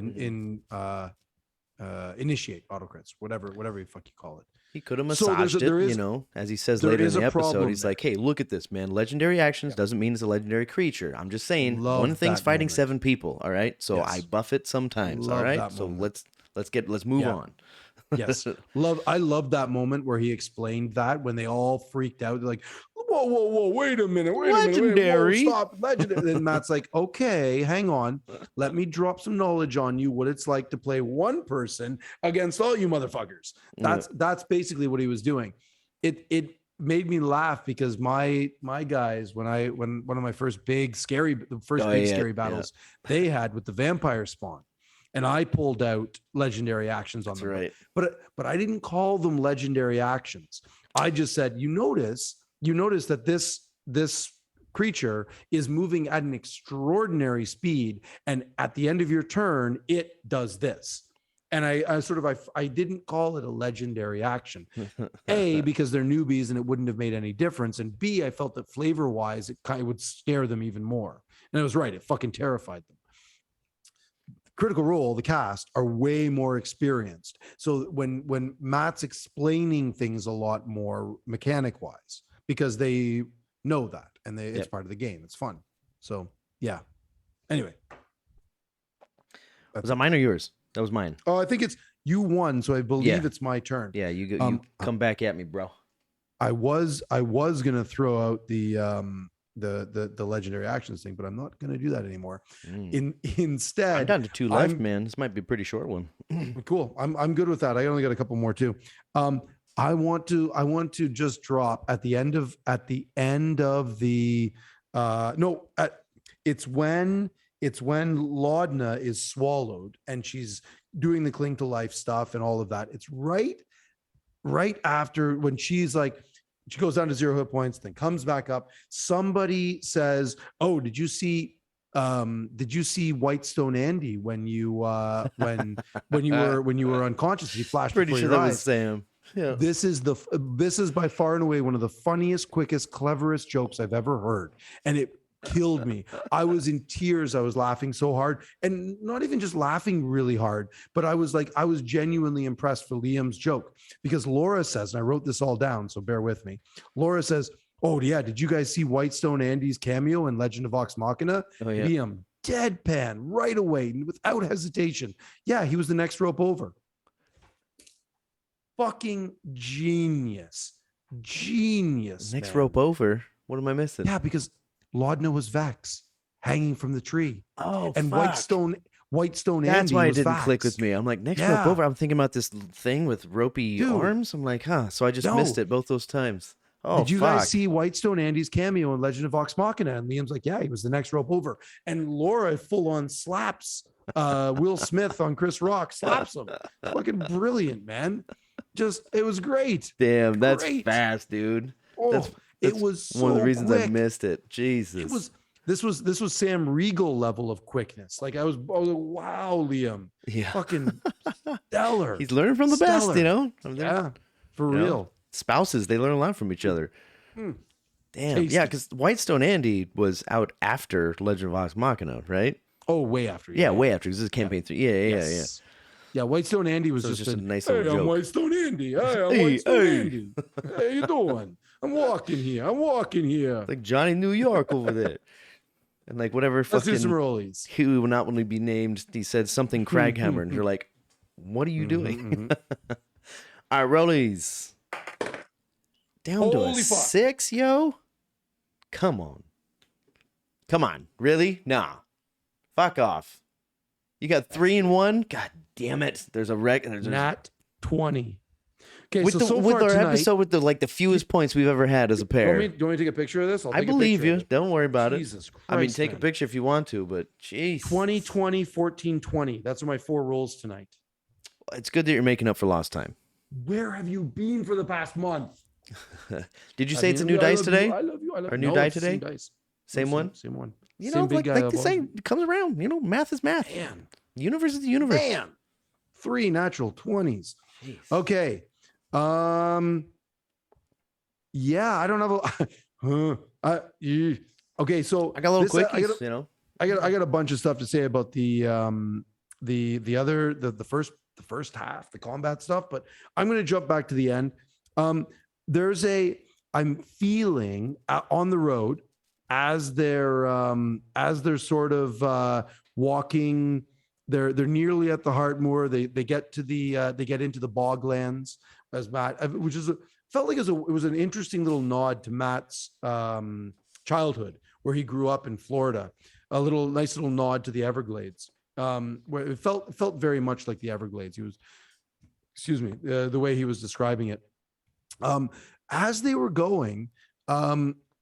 initiate auto crits, whatever the fuck you call it. He could have So massaged it, you know, as he says later in the episode. He's like, hey, look at this, man. Legendary actions doesn't mean it's a legendary creature. I'm just saying, one thing's fighting 7 people, all right? So I buff it sometimes, all right? So let's move on. Yes. I love that moment where he explained that when they all freaked out. They're like, whoa, wait a minute. Legendary. Stop. Legendary. And Matt's like, okay, hang on. Let me drop some knowledge on you, what it's like to play one person against all you motherfuckers. That's basically what he was doing. It made me laugh because my guys, when one of my first big scary battles they had with the vampire spawn, and I pulled out legendary actions on them. Right. But I didn't call them legendary actions. I just said, you notice that this creature is moving at an extraordinary speed, and at the end of your turn, it does this. And I didn't call it a legendary action. A, because they're newbies and it wouldn't have made any difference. And B, I felt that flavor-wise, it kind of would scare them even more. And I was right. It fucking terrified them. Critical Role, the cast, are way more experienced. So when Matt's explaining things a lot more mechanic wise, because they know that, and it's part of the game. It's fun. So yeah. Anyway, was that mine or yours? That was mine. Oh, I think it's you won, so I believe it's my turn. Yeah, you come back at me, bro. I was gonna throw out the legendary actions thing, but I'm not going to do that anymore. Instead, I'm down to 2 left, man. This might be a pretty short one. Cool. I'm good with that. I only got a couple more too. I want to just drop at the end of the it's when Laudna is swallowed and she's doing the cling to life stuff and all of that. It's right after when she's like, she goes down to 0 hit points, then comes back up. Somebody says, "Oh, did you see Whitestone Andy when you when you were unconscious? He flashed Pretty before sure your that eyes." was Sam. Yeah. This is by far and away one of the funniest, quickest, cleverest jokes I've ever heard, and it killed me. I was in tears. I was laughing so hard, and not even just laughing really hard, but I was genuinely impressed for Liam's joke, because Laura says, and I wrote this all down, so bear with me. Laura says, "Oh yeah, did you guys see Whitestone Andy's cameo in Legend of Vox Machina?" Oh, yeah. Liam, deadpan, right away, without hesitation. Yeah, he was the next rope over. Fucking genius. Next man. rope over. What am I missing? Yeah, because Laudna was Vax, hanging from the tree. Oh, and fuck. Whitestone That's Andy why was it didn't Vax. click with me. I'm like, next rope over. I'm thinking about this thing with ropey arms. I'm like, huh. So I just missed it both those times. Oh, did you fuck. guys see Whitestone Andy's cameo in Legend of Vox Machina? And Liam's like, yeah, he was the next rope over. And Laura full on slaps Will Smith on Chris Rock, slaps him. Fucking brilliant, man. Just, it was great. Damn, that's Great. fast, dude. Oh, That's it was so one of the reasons quick. I missed it. Jesus. It was, this was Sam Riegel level of quickness. Like I was like, wow, Liam. Yeah. Fucking stellar. He's learning from the best, Stellar. you know? Yeah, for You know? real. Spouses, they learn a lot from each other. Mm. Damn. Tasty. Yeah, because Whitestone Andy was out after Legend of Vox Machina, right? Oh, way after. Yeah, way after. Because this is campaign 3. Yeah. Yes. Yeah, Whitestone Andy was So it's just just a nice hey, little I'm joke. Whitestone Andy. Hey, I'm Hey, Whitestone hey. Andy. How you doing? I'm walking here. It's like Johnny New York over there. And like whatever Let's do some fucking rollies. he will not want to be named. He said something Craghammer, and you're like, what are you doing? All right, rollies. Down to a Holy fuck. 6, yo. Come on. Really? Nah. Fuck off. You got 3 and 1. God damn it. There's a wreck. Nat 20. Okay, with so the, so with far our tonight, episode with the fewest points we've ever had as a do you, pair. want me, do you want me to take a picture of this? I'll I take a believe picture you. of it. Don't worry about Jesus it. Christ, I mean, take man. a picture if you want to, but jeez. 20, 20, 14, 20. That's my 4 rolls tonight. It's good that you're making up for lost time. Where have you been for the past month? Did you say it's a new dice today? I love you. Our new no, die it's the today? Same dice. Same No, one? Same one. You Same know, big like guy they of say, ones. it comes around. You know, math is math. Man. Universe is the universe. Man. 3 natural 20s. Jeez. Okay. Yeah, I don't have a okay, so I got a little this, quickies, you know. I got a bunch of stuff to say about the first half, the combat stuff, but I'm going to jump back to the end. I'm feeling on the road as they're sort of walking. They're nearly at the Heartmoor. They get to they get into the Boglands, as Matt, which is felt like it was an interesting little nod to Matt's childhood, where he grew up in Florida. A nice little nod to the Everglades, where it felt very much like the Everglades. He was, excuse me, the way he was describing it. As they were going,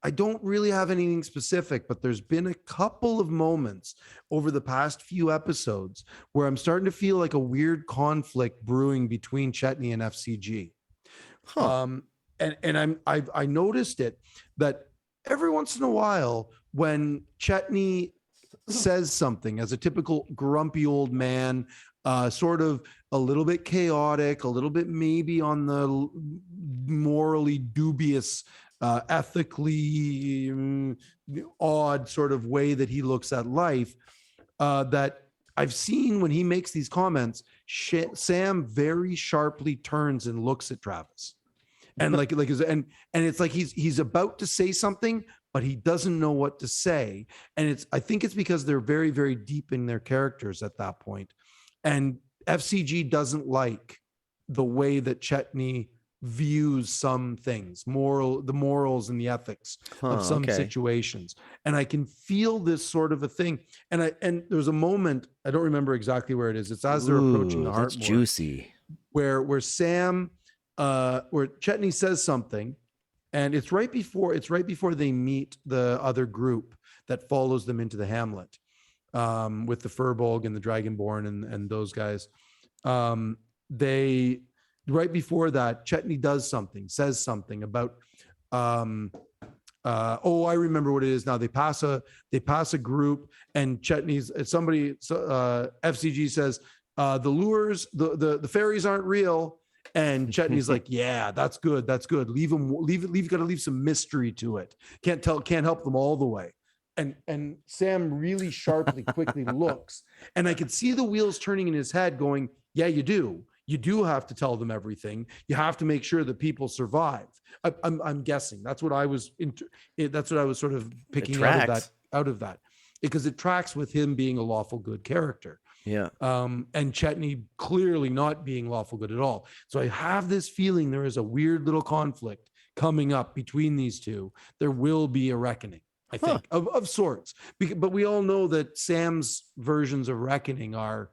I don't really have anything specific, but there's been a couple of moments over the past few episodes where I'm starting to feel like a weird conflict brewing between Chetney and FCG. Huh. I noticed it that every once in a while when Chetney says something as a typical grumpy old man, sort of a little bit chaotic, a little bit maybe on the morally dubious, ethically odd sort of way that he looks at life, that I've seen when he makes these comments, Sam very sharply turns and looks at Travis. And and it's like he's about to say something, but he doesn't know what to say. And I think it's because they're very, very deep in their characters at that point. And FCG doesn't like the way that Chetney views some things, the morals and the ethics of some situations. And I can feel this sort of a thing. And there's a moment, I don't remember exactly where it is. It's as they're approaching the Heartmoor. That's juicy. Where Sam, where Chetney says something, and it's right before they meet the other group that follows them into the hamlet, with the Furbolg and the Dragonborn and those guys. They right before that, Chetney says something about I remember what it is now. They pass a group, and Chetney's FCG says the lures, the fairies aren't real. And Chetney's like, yeah, that's good. Leave it. Got to leave some mystery to it. Can't help them all the way. And Sam really sharply, quickly looks, and I could see the wheels turning in his head going, yeah, you do have to tell them everything. You have to make sure that people survive. I'm guessing that's what I was sort of picking out of that, because it tracks with him being a lawful good character. Yeah. And Chetney clearly not being lawful good at all. So I have this feeling there is a weird little conflict coming up between these two. There will be a reckoning, I think, of sorts. But we all know that Sam's versions of reckoning are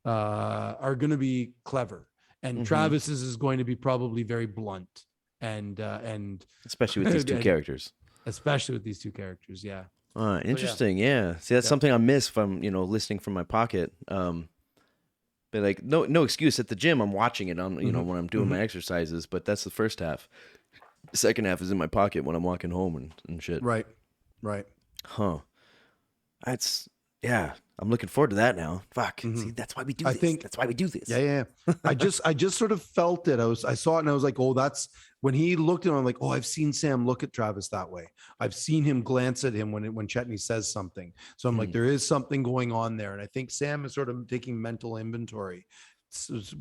going to be clever, and Travis's is going to be probably very blunt and Especially with these two and characters. especially with these two characters. Yeah. Interesting. Yeah. See, that's something I miss from, listening from my pocket. But like, no excuse at the gym. I'm watching it on, when I'm doing my exercises, but that's the first half. The second half is in my pocket when I'm walking home and shit. Right. Right. Huh. Yeah. I'm looking forward to that now. Fuck. See, that's why we do this. That's why we do this. Yeah. I just sort of felt it. I saw it and I was like, oh, that's when he looked at him. I'm like, oh, I've seen Sam look at Travis that way. I've seen him glance at him when Chetney says something. So I'm like, there is something going on there. And I think Sam is sort of taking mental inventory,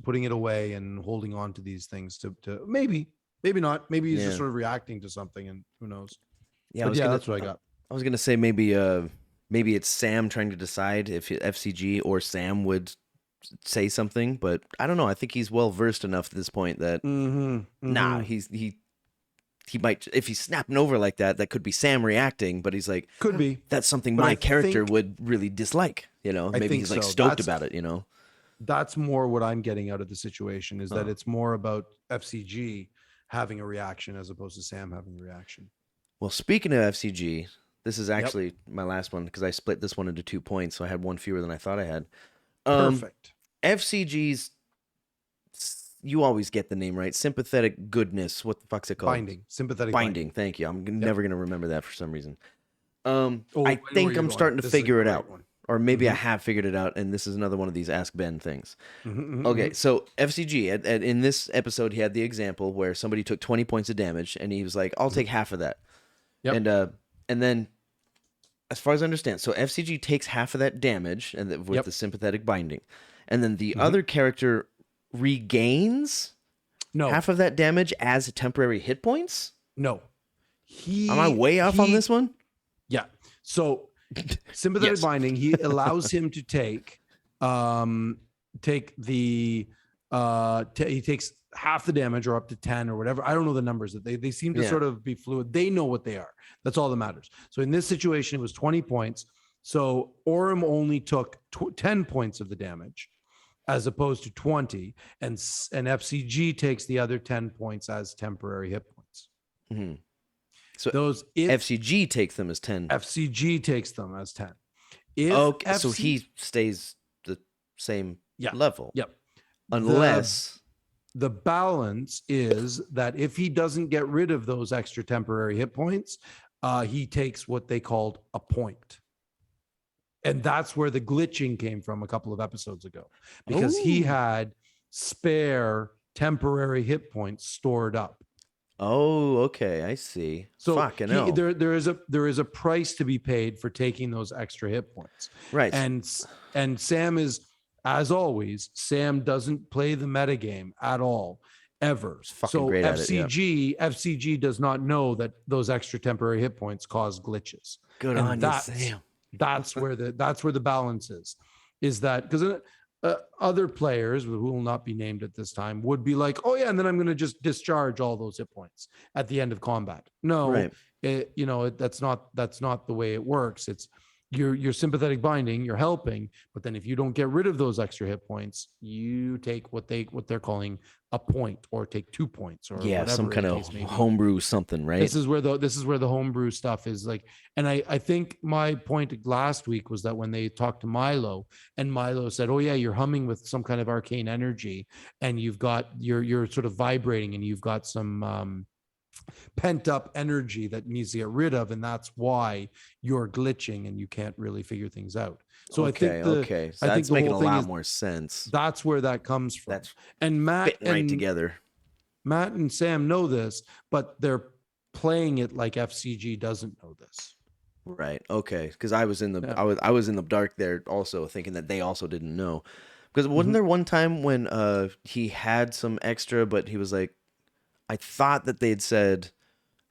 putting it away and holding on to these things to maybe not. Maybe he's just sort of reacting to something, and who knows. Yeah, that's what I got. I was gonna say maybe it's Sam trying to decide if FCG or Sam would say something, but I don't know. I think he's well versed enough at this point that nah, he might, if he's snapping over like that, that could be Sam reacting, but he's like, could be. That's something my character would really dislike. Maybe he's like stoked about it. That's more what I'm getting out of the situation is that it's more about FCG having a reaction as opposed to Sam having a reaction. Well, speaking of FCG, this is actually my last one because I split this one into 2 points, so I had one fewer than I thought I had. Perfect. FCG's, you always get the name right. Sympathetic goodness. What the fuck's it called? Sympathetic binding. Thank you. I'm never gonna remember that for some reason. I think I'm starting to figure it out. Or maybe I have figured it out, and this is another one of these Ask Ben things. Okay, so FCG, in this episode, he had the example where somebody took 20 points of damage, and he was like, I'll take half of that. Yep. And then, as far as I understand, so FCG takes half of that damage and with the sympathetic binding, and then the other character regains half of that damage as temporary hit points? No. Am I way off on this one? Yeah. So... sympathetic binding, he allows him to take the he takes half the damage or up to 10 or whatever. I don't know the numbers. They seem to sort of be fluid. They know what they are. That's all that matters. So in this situation, it was 20 points. So Orem only took 10 points of the damage as opposed to 20, and FCG takes the other 10 points as temporary hit points. So FCG takes them as 10. FCG takes them as 10. So he stays the same level. Yep. Unless the balance is that if he doesn't get rid of those extra temporary hit points, he takes what they called a point. And that's where the glitching came from a couple of episodes ago, because he had spare temporary hit points stored up. Oh, okay, I see. So there is a price to be paid for taking those extra hit points, right? And Sam is, as always, Sam doesn't play the metagame at all, ever. So FCG does not know that those extra temporary hit points cause glitches. Good on you, Sam. That's where the balance is that because. Other players who will not be named at this time would be like, oh yeah, and then I'm going to just discharge all those hit points at the end of combat. No, that's not the way it works. It's you're sympathetic binding, you're helping, but then if you don't get rid of those extra hit points, you take what they're calling a point, or take 2 points, or some kind of homebrew something, right? This is where the homebrew stuff is like. And I think my point last week was that when they talked to Milo, and Milo said, oh yeah, you're humming with some kind of arcane energy, and you're sort of vibrating, and you've got some pent up energy that needs to get rid of, and that's why you're glitching and you can't really figure things out. So I think so that's making a lot more sense. That's where that comes from. And Matt together. Matt and Sam know this, but they're playing it like FCG doesn't know this. Right. Okay. Because I was in the I was in the dark there also, thinking that they also didn't know. Because wasn't there one time when he had some extra, but he was like, I thought that they had said,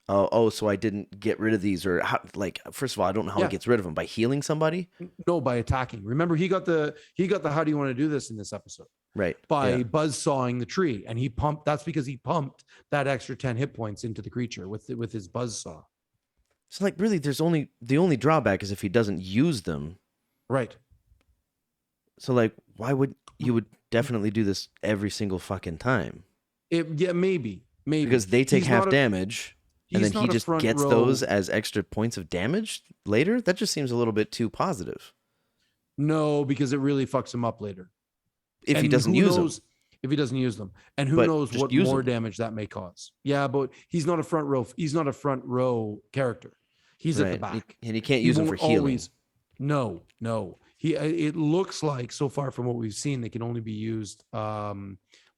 so I didn't get rid of these, or how, like, first of all, I don't know how he gets rid of them, by healing somebody. No, by attacking. Remember, he got the how do you want to do this in this episode? Right. By buzz sawing the tree, and he pumped. That's because he pumped that extra 10 hit points into the creature with his buzz saw. So like, really, the only drawback is if he doesn't use them. Right. So like, why would you would definitely do this every single fucking time? Maybe. maybe because they take he's half not a damage, and then he's he not a just front gets row. those as extra points of damage later. That just seems a little bit too positive. No, because it really fucks him up later. If he And doesn't who use them, knows if he doesn't use them, and who but knows just what use more them. damage that may cause. Yeah, but he's not a front row. He's not a front row character. He's at the Right. back. And he can't He use them won't for healing. always. No, no. He. It looks like so far from what we've seen, they can only be used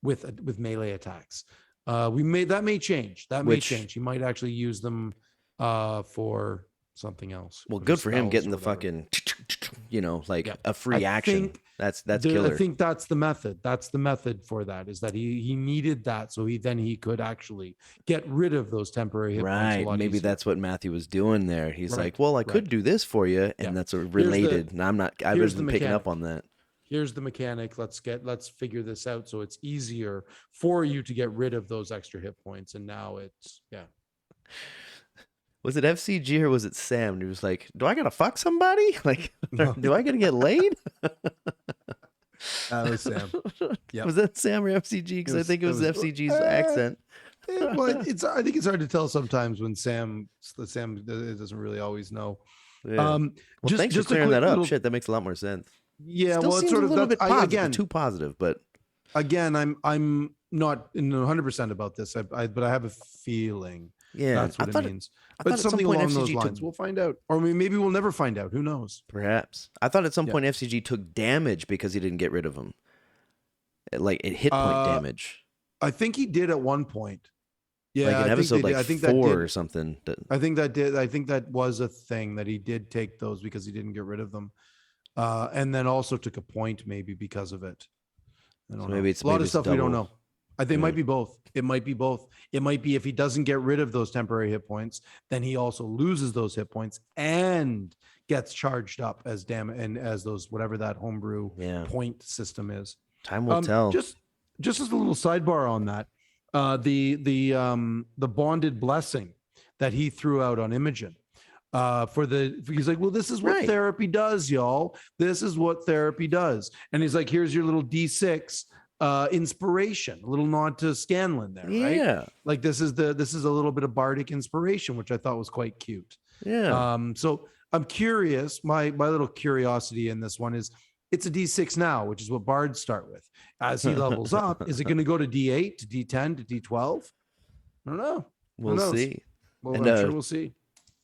with melee attacks. That may change. That may Which, change. He might actually use them for something else. well, for good for him spells getting or the whatever. fucking, you know, like Yeah. a free I action. think That's I killer. think that's the method. That's the method for that, is that he needed that so he could actually get rid of those temporary hit points a Right. lot Maybe easier. that's what Matthew was doing there. He's Right. like, well, I Right. could do this for you. Yeah. And that's a Here's the related. And I here's the wasn't picking up mechanic. on that. Here's the mechanic. Let's figure this out so it's easier for you to get rid of those extra hit points. And now it's Was it FCG or was it Sam? And he was like, do I got to fuck somebody? Like, No. do I got to get laid? That was Sam. Yep. Was that Sam or FCG? Because I think it was FCG's accent. Well, I think it's hard to tell sometimes when Sam doesn't really always know. Yeah. Well, thanks for clearing that up. Shit, that makes a lot more sense. Yeah, Still well, it's seems sort a of little bit positive, again too positive, but again, I'm not 100% about this, but I have a feeling that's what it means. But something along those lines, we'll find out, or maybe we'll never find out. Who knows? Perhaps. I thought at some point FCG took damage because he didn't get rid of him. It hit point damage. I think he did at one point. Yeah, like an episode like 4 or something. I think that was a thing that he did take those because he didn't get rid of them, and then also took a point maybe because of it. I don't know. Maybe it's a lot of stuff double. we don't know. I think it might be both. It might be both. It might be if he doesn't get rid of those temporary hit points, then he also loses those hit points and gets charged up as damage and as those whatever that homebrew point system is. Time will tell. Just as a little sidebar on that, the bonded blessing that he threw out on Imogen. He's like, well, this is what therapy does, y'all. This is what therapy does. And he's like, here's your little D6 inspiration, a little nod to Scanlan there, right? Yeah. Like this is a little bit of bardic inspiration, which I thought was quite cute. Yeah. So I'm curious. My little curiosity in this one is it's a D6 now, which is what bards start with. As he levels up, is it going to go to D8, to D10, to D12? I don't know. We'll see. Well, I'm sure we'll see.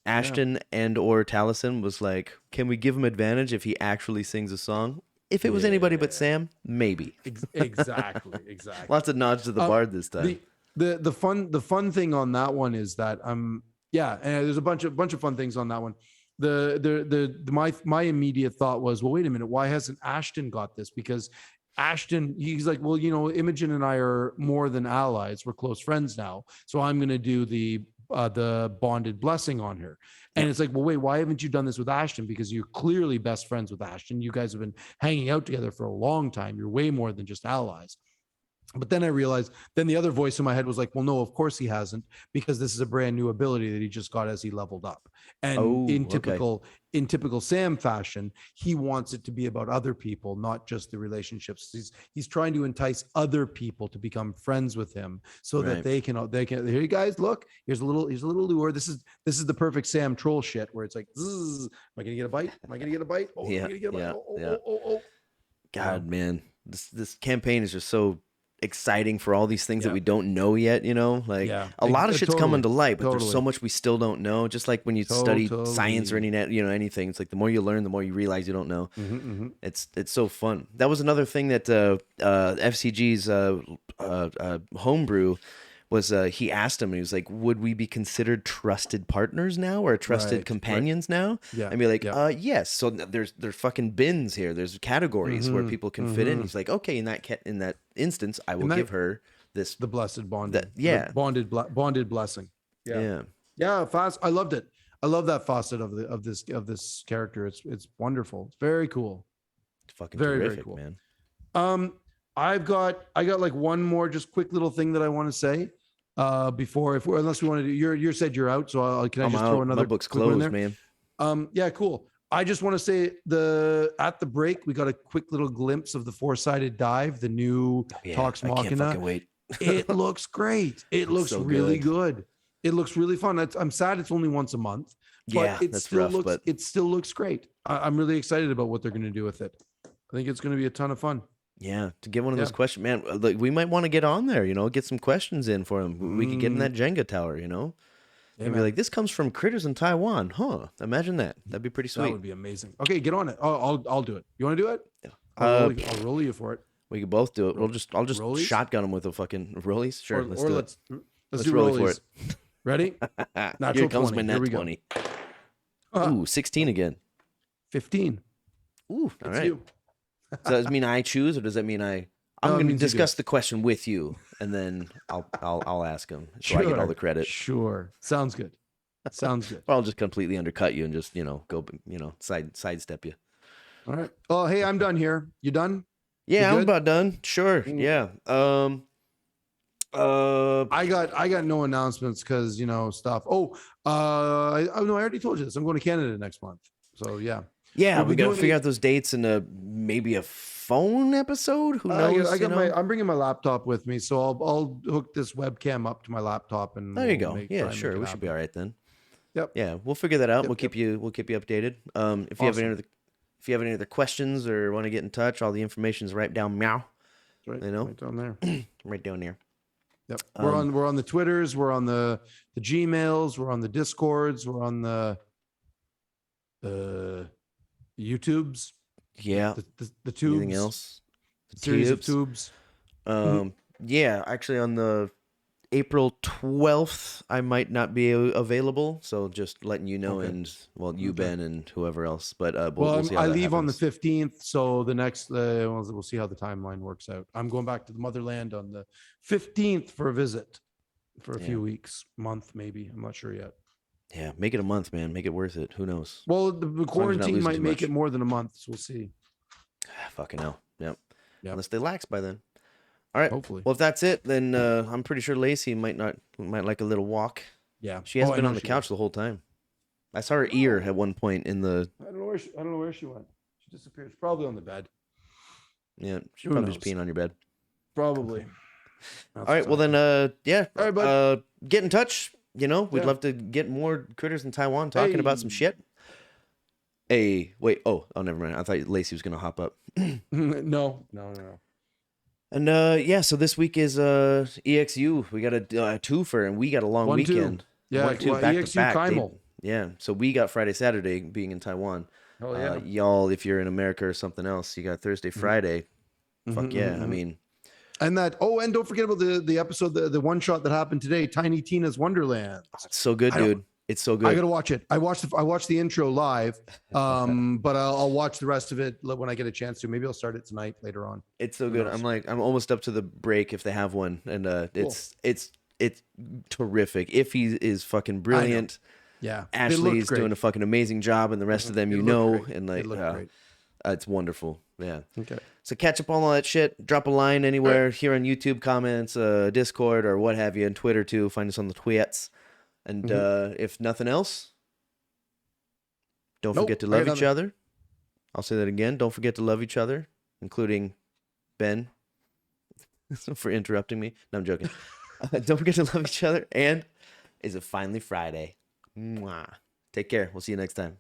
Ashton and or Taliesin was like, can we give him advantage if he actually sings a song? If it was anybody but Sam, maybe. Exactly. Lots of nods to the bard this time. The fun thing on that one is that and there's a bunch of fun things on that one. My immediate thought was, well, wait a minute, why hasn't Ashton got this? Because Ashton, he's like, well, Imogen and I are more than allies. We're close friends now. So I'm going to do the bonded blessing on her. And it's like, well, wait, why haven't you done this with Ashton? Because you're clearly best friends with Ashton. You guys have been hanging out together for a long time. You're way more than just allies. But then I realized, then the other voice in my head was like, well, no, of course he hasn't, because this is a brand new ability that he just got as he leveled up. And in typical Sam fashion, he wants it to be about other people, not just the relationships. He's trying to entice other people to become friends with him so that they can, here you guys, look, here's a little lure. This is the perfect Sam troll shit where it's like, am I going to get a bite? Am I going to get a bite? Oh, yeah, I'm gonna get a bite. Oh. God, man, this campaign is just so exciting for all these things that we don't know yet, a lot of shit's coming to light, but there's so much we still don't know. Just like when you study science or anything, it's like the more you learn, the more you realize you don't know. It's so fun. That was another thing that FCG's homebrew was. He asked him, and he was like, would we be considered trusted partners now or trusted companions now? And be like, yes. So there's fucking bins here. There's categories where people can fit in. He's like, okay, in that instance, I will give her the blessed bond. Bonded blessing. Yeah. Fast. I loved it. I love that facet of this character. It's wonderful. It's very cool. It's fucking very terrific, cool, man. I got like one more just quick little thing that I want to say before, unless we want to do, you said you're out, so can I just throw another? My book's closed, man. Yeah, cool. I just want to say at the break, we got a quick little glimpse of the four-sided dive, the new Talks Machina. I can't fucking wait. It looks great. It looks so really good. good. It looks really fun. I'm sad it's only once a month, but Yeah, it that's still rough, looks but it still looks great. I'm really excited about what they're going to do with it. I think it's going to be a ton of fun. yeah, to get one of Yeah. those questions, man. Like, we might want to get on there, get some questions in for them. We could get in that Jenga tower, Yeah, and be man. like, this comes from Critters in Taiwan, huh? Imagine that. That'd be pretty That sweet. would be amazing. Okay, get on it. I'll do it. You want to do it? Yeah. I'll roll you for it. We could both do it. I'll just Rollies? shotgun them with a fucking rollies. Sure, let's do it. Let's do roll for rollies. it. Ready? Natural Here comes 20. my Here nat we go. 20. Ooh, 16 again. 15. Ooh, all It's right. you. So does that mean I choose, or does that mean I'm it going to means you do discuss it. the question with you, and then I'll ask him, so I get all the credit. Sure. Sounds good. Sounds good. Or I'll just completely undercut you and just go sidestep you. All right. Oh, hey, I'm done here. You done? Yeah, You I'm good? about done. Sure. Yeah. I got no announcements because stuff. Oh, I already told you this. I'm going to Canada next month. So yeah. Yeah, We'll we be got to doing figure it- out those dates and maybe a phone episode. Who knows? I'm bringing my laptop with me, so I'll hook this webcam up to my laptop and There you we'll go. try Yeah, and sure. make it We should be happen. all right then. Yep. Yeah, we'll figure that out. Yep, We'll keep you updated. If you have any Awesome. other if you have any other questions or want to get in touch, all the information's right down meow. Right, right down there. Right down there. Yep. We're on the Twitters, we're on the Gmails, we're on the Discords, we're on the YouTubes, Yeah. the tubes, Anything else? series of Tubes. tubes. Yeah, actually on the April 12th, I might not be available, so just letting you know, Okay. and you, Ben, and whoever else. But Well, we'll see how I that leave on the happens. 15th, so the next we'll see how the timeline works out. I'm going back to the motherland on the 15th for a visit for a Yeah. few weeks, month maybe. I'm not sure yet. Yeah, make it a month, man. Make it worth it. Who knows? Well, the as you're not quarantine losing might too make much. it more than a month, so we'll see. Fucking hell. Yep. Yep. Unless they lax by then. All right. Hopefully. Well, if that's it, then I'm pretty sure Lacey might like a little walk. Yeah. She hasn't I been know on the she couch will. the whole time. I saw her ear at one point in the. I don't know where she went. She disappeared. She's probably on the bed. Yeah, she's Who probably just knows? peeing on your bed. Probably. All right. Well, then, yeah. All right, bud. Get in touch. We'd Yeah. love to get more critters in Taiwan talking about some shit. Hey, wait. Oh, never mind. I thought Lacey was gonna hop up. No. And yeah, so this week is EXU. We got a twofer, and we got a long 1-2. weekend. Yeah, 1-2 well, back to EXU back. Kaimel. Yeah, so we got Friday, Saturday, being in Taiwan. Oh yeah. Y'all, if you're in America or something else, you got Thursday, Friday. Fuck yeah! I mean, And that. Oh, and don't forget about the episode, the one shot that happened today, Tiny Tina's Wonderland. it's so good, I don't- dude. It's so good. I gotta watch it. I watched the intro live, but I'll watch the rest of it when I get a chance to. Maybe I'll start it tonight later on. It's so good. I'm almost up to the break if they have one, and it's terrific. If he is fucking brilliant, Yeah, Ashley's doing a fucking amazing job, and the rest of them, It looked great. and It looked great. it's wonderful. Yeah. Okay. So catch up on all that shit. Drop a line anywhere here on YouTube, comments, Discord, or what have you, and Twitter too. Find us on the twits. And if nothing else, don't forget to love each other. I'll say that again. Don't forget to love each other, including Ben, for interrupting me. No, I'm joking. Don't forget to love each other. And is it finally Friday? Mwah. Take care. We'll see you next time.